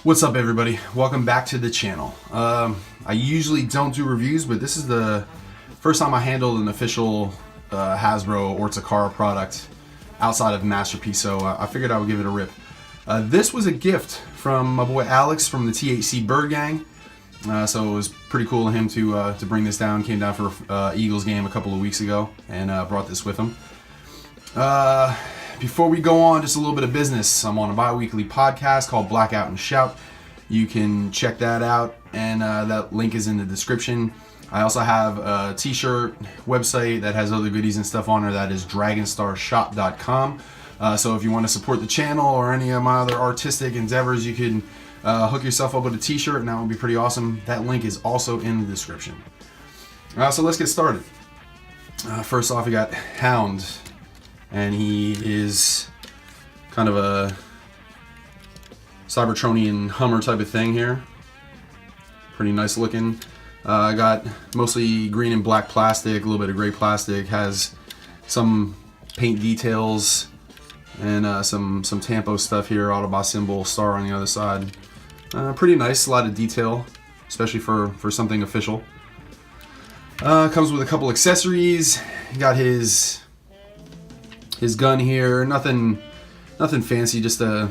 What's up, everybody? Welcome back to the channel. I usually don't do reviews, but this is the first time I handled an official Hasbro or Takara product outside of Masterpiece, so I figured I would give it a rip. This was a gift from my boy Alex from the THC Bird Gang, so it was pretty cool of him to bring this down. Came down for Eagles game a couple of weeks ago and brought this with him. Before we go on, just a little bit of business. I'm on a bi-weekly podcast called Blackout Shout. You can check that out, and that link is in the description. I also have a t-shirt website that has other goodies and stuff on there. That is dragonstarsshop.com. So if you want to support the channel or any of my other artistic endeavors, you can hook yourself up with a t-shirt, and that would be pretty awesome. That link is also in the description. So let's get started. First off, we got Hound. And he is kind of a Cybertronian Hummer type of thing here. Pretty nice looking. Got mostly green and black plastic, a little bit of gray plastic. Has some paint details and some Tampo stuff here. Autobot symbol, star on the other side. Pretty nice, a lot of detail, especially for something official. Comes with a couple accessories. Got his gun here, nothing fancy, just a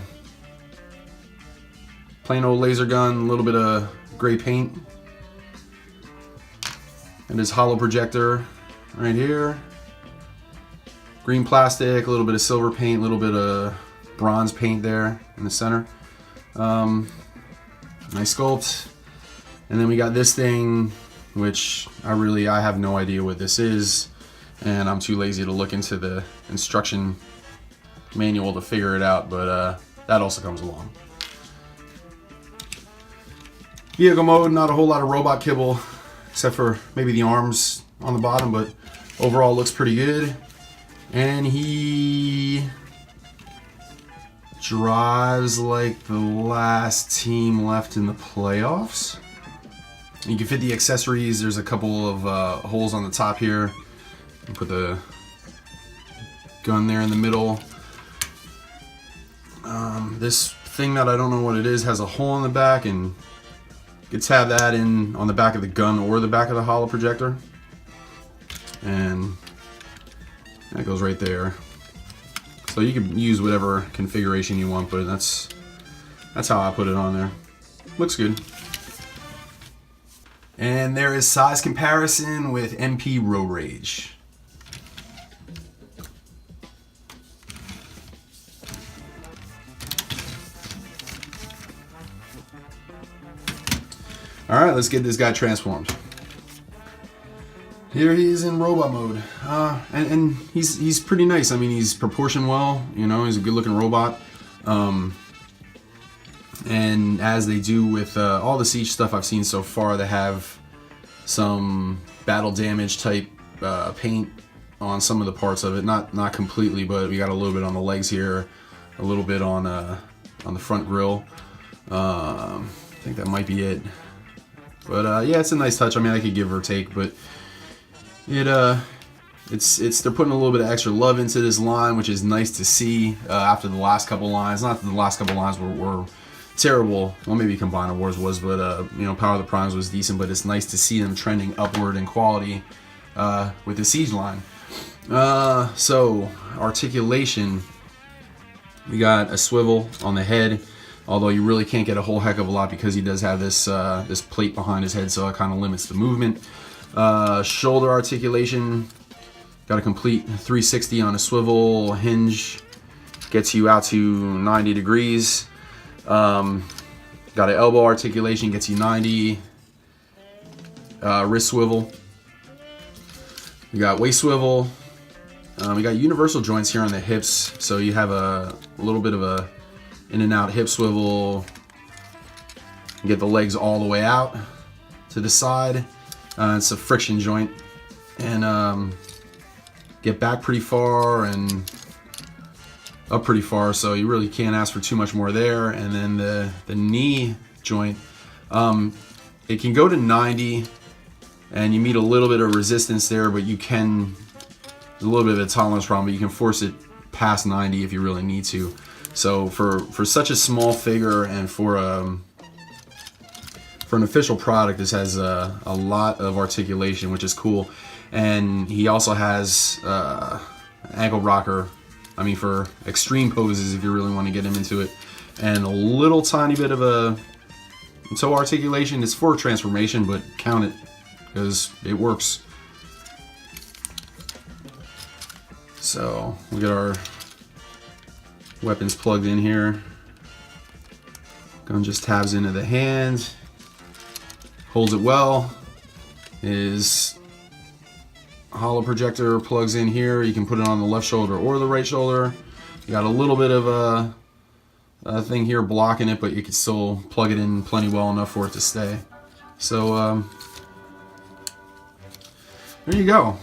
plain old laser gun, a little bit of gray paint, and his hollow projector right here. Green plastic, a little bit of silver paint, a little bit of bronze paint there in the center. Nice sculpt. And then we got this thing, which I have no idea what this is. And I'm too lazy to look into the instruction manual to figure it out, but that also comes along. Vehicle mode, not a whole lot of robot kibble, except for maybe the arms on the bottom, but overall looks pretty good. And he drives like the last team left in the playoffs. You can fit the accessories. There's a couple of holes on the top here. Put the gun there in the middle. This thing that I don't know what it is has a hole in the back, and you can tab that in on the back of the gun or the back of the hollow projector. And that goes right there. So you can use whatever configuration you want, but that's how I put it on there. Looks good. And there is size comparison with MP Road Rage. Alright, let's get this guy transformed. Here he is in robot mode. And he's pretty nice. I mean, he's proportioned well, you know, he's a good looking robot. And as they do with all the Siege stuff I've seen so far, they have some battle damage type paint on some of the parts of it. Not completely, but we got a little bit on the legs here, a little bit on the front grille. I think that might be it. But yeah, it's a nice touch. I mean, I could give or take, but it's they're putting a little bit of extra love into this line, which is nice to see after the last couple lines. Not that the last couple lines were terrible. Well, maybe Combined Wars was, but you know, Power of the Primes was decent. But it's nice to see them trending upward in quality with the Siege line. So Articulation, we got a swivel on the head. Although you really can't get a whole heck of a lot because he does have this this plate behind his head, so it kind of limits the movement. Shoulder articulation, got a complete 360 on a swivel hinge, gets you out to 90 degrees. Got an elbow articulation, gets you 90. Wrist swivel. We got waist swivel. We got universal joints here on the hips, so you have a little bit of a in and out hip swivel. Get the legs all the way out to the side. It's a friction joint, and get back pretty far and up pretty far, so you really can't ask for too much more there. And then the knee joint, it can go to 90, and you meet a little bit of resistance there, but you can, there's a little bit of a tolerance problem, but you can force it past 90 if you really need to. So for such a small figure and for an official product, this has a lot of articulation, which is cool. And he also has ankle rocker, I mean for extreme poses if you really want to get him into it, and a little tiny bit of a toe articulation. It's for transformation, but count it because it works. So we get our weapons plugged in here. Gun just tabs into the hand, holds it well. His hollow projector plugs in here. You can put it on the left shoulder or the right shoulder. You got a little bit of a thing here blocking it, but you can still plug it in plenty well enough for it to stay. So there you go.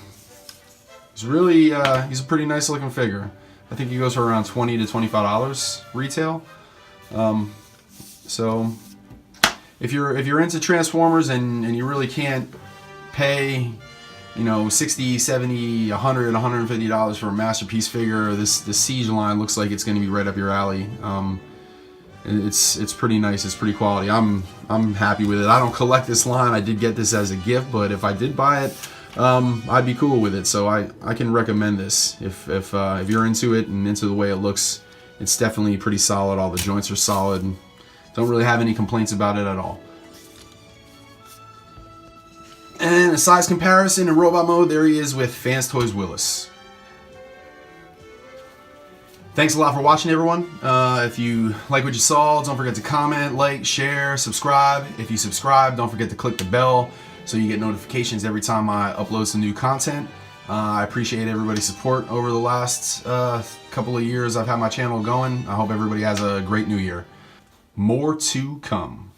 He's really he's a pretty nice looking figure. I think he goes for around $20 to $25 retail. So if you're into Transformers and you really can't pay, you know, $60, $70, $100, $150 for a masterpiece figure, this Siege line looks like it's going to be right up your alley. It's pretty nice. It's pretty quality. I'm happy with it. I don't collect this line. I did get this as a gift, but if I did buy it, I'd be cool with it. So I can recommend this if you're into it and into the way it looks. It's definitely pretty solid. All the joints are solid. And don't really have any complaints about it at all. And a size comparison in robot mode, there he is with Fans Toys Willis. Thanks a lot for watching, everyone. If you like what you saw, don't forget to comment, like, share, subscribe. If you subscribe, don't forget to click the bell so you get notifications every time I upload some new content. I appreciate everybody's support over the last couple of years I've had my channel going. I hope everybody has a great new year. More to come.